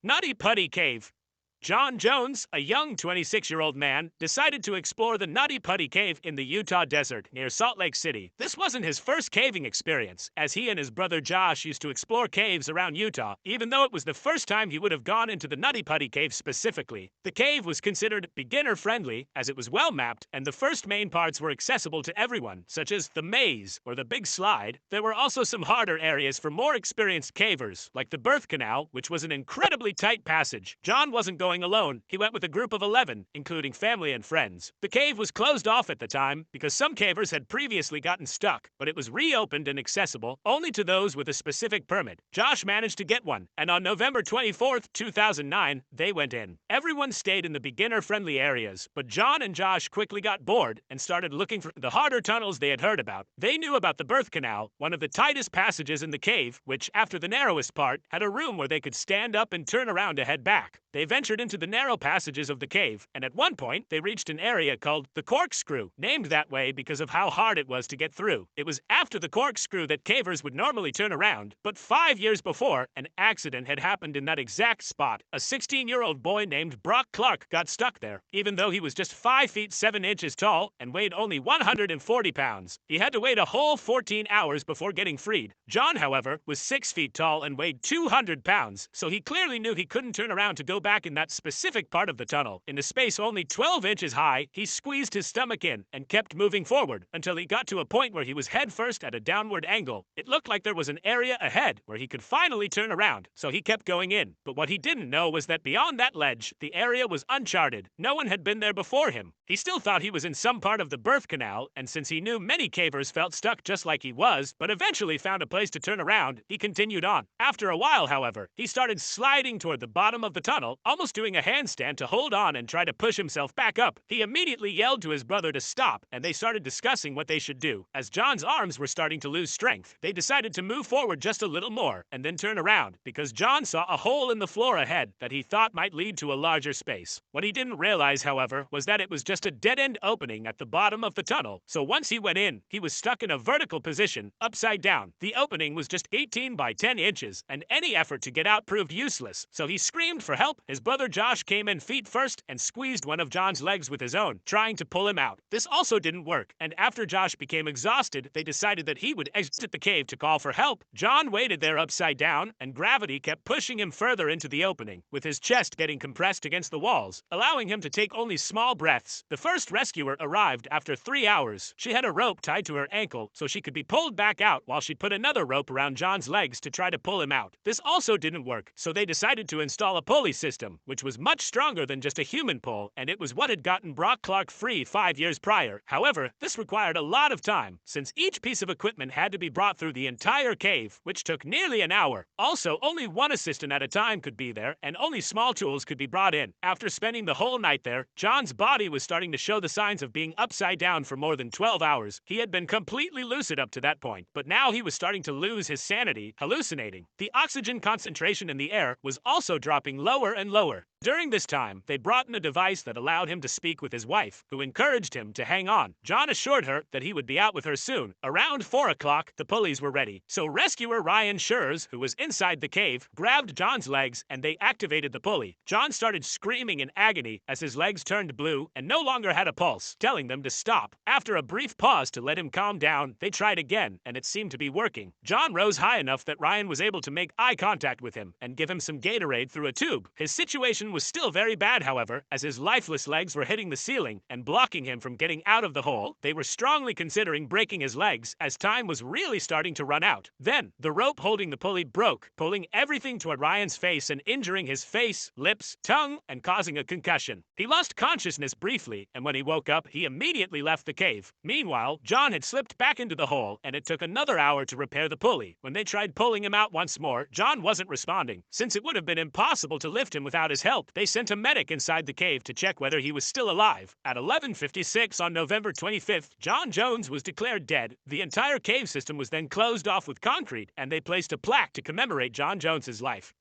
Nutty Putty Cave. John Jones, a young 26-year-old man, decided to explore the Nutty Putty Cave in the Utah desert near Salt Lake City. This wasn't his first caving experience, as he and his brother Josh used to explore caves around Utah, even though it was the first time he would have gone into the Nutty Putty Cave specifically. The cave was considered beginner-friendly, as it was well-mapped, and the first main parts were accessible to everyone, such as the maze or the big slide. There were also some harder areas for more experienced cavers, like the birth canal, which was an incredibly tight passage. John wasn't going alone. He went with a group of 11, including family and friends. The cave was closed off at the time because some cavers had previously gotten stuck, but it was reopened and accessible only to those with a specific permit. Josh managed to get one, and on November 24th, 2009, they went in. Everyone stayed in the beginner-friendly areas, but John and Josh quickly got bored and started looking for the harder tunnels they had heard about. They knew about the birth canal, one of the tightest passages in the cave, which, after the narrowest part, had a room where they could stand up and turn around to head back. They ventured into the narrow passages of the cave, and at one point, they reached an area called the Corkscrew, named that way because of how hard it was to get through. It was after the Corkscrew that cavers would normally turn around, but 5 years before, an accident had happened in that exact spot. A 16-year-old boy named Brock Clark got stuck there, even though he was just 5 feet 7 inches tall and weighed only 140 pounds. He had to wait a whole 14 hours before getting freed. John, however, was 6 feet tall and weighed 200 pounds, so he clearly knew he couldn't turn around to go back in that specific part of the tunnel. In a space only 12 inches high, he squeezed his stomach in and kept moving forward until he got to a point where he was headfirst at a downward angle. It looked like there was an area ahead where he could finally turn around, so he kept going in. But what he didn't know was that beyond that ledge, the area was uncharted. No one had been there before him. He still thought he was in some part of the birth canal, and since he knew many cavers felt stuck just like he was, but eventually found a place to turn around, he continued on. After a while, however, he started sliding toward the bottom of the tunnel, almost doing a handstand to hold on and try to push himself back up. He immediately yelled to his brother to stop, and they started discussing what they should do. As John's arms were starting to lose strength, they decided to move forward just a little more and then turn around, because John saw a hole in the floor ahead that he thought might lead to a larger space. What he didn't realize, however, was that it was just a dead-end opening at the bottom of the tunnel, so once he went in, he was stuck in a vertical position, upside down. The opening was just 18 by 10 inches, and any effort to get out proved useless, so he screamed for help. His brother Josh came in feet first and squeezed one of John's legs with his own, trying to pull him out. This also didn't work, and after Josh became exhausted, they decided that he would exit the cave to call for help. John waited there upside down, and gravity kept pushing him further into the opening, with his chest getting compressed against the walls, allowing him to take only small breaths. The first rescuer arrived after 3 hours. She had a rope tied to her ankle so she could be pulled back out while she put another rope around John's legs to try to pull him out. This also didn't work, so they decided to install a pulley system, which was much stronger than just a human pull, and it was what had gotten Brock Clark free 5 years prior. However, this required a lot of time, since each piece of equipment had to be brought through the entire cave, which took nearly an hour. Also, only one assistant at a time could be there, and only small tools could be brought in. After spending the whole night there, John's body was starting to show the signs of being upside down for more than 12 hours. He had been completely lucid up to that point, but now he was starting to lose his sanity, hallucinating. The oxygen concentration in the air was also dropping lower and lower. During this time, they brought in a device that allowed him to speak with his wife, who encouraged him to hang on. John assured her that he would be out with her soon. Around 4 o'clock, the pulleys were ready, so rescuer Ryan Schurz, who was inside the cave, grabbed John's legs and they activated the pulley. John started screaming in agony as his legs turned blue and no longer had a pulse, telling them to stop. After a brief pause to let him calm down, they tried again, and it seemed to be working. John rose high enough that Ryan was able to make eye contact with him and give him some Gatorade through a tube. His situation was still very bad, however, as his lifeless legs were hitting the ceiling and blocking him from getting out of the hole. They were strongly considering breaking his legs, as time was really starting to run out. Then, the rope holding the pulley broke, pulling everything toward Ryan's face and injuring his face, lips, tongue, and causing a concussion. He lost consciousness briefly, and when he woke up, he immediately left the cave. Meanwhile, John had slipped back into the hole, and it took another hour to repair the pulley. When they tried pulling him out once more, John wasn't responding. Since it would have been impossible to lift him without his help, they sent a medic inside the cave to check whether he was still alive. At 11:56 on November 25th, John Jones was declared dead. The entire cave system was then closed off with concrete, and they placed a plaque to commemorate John Jones's life.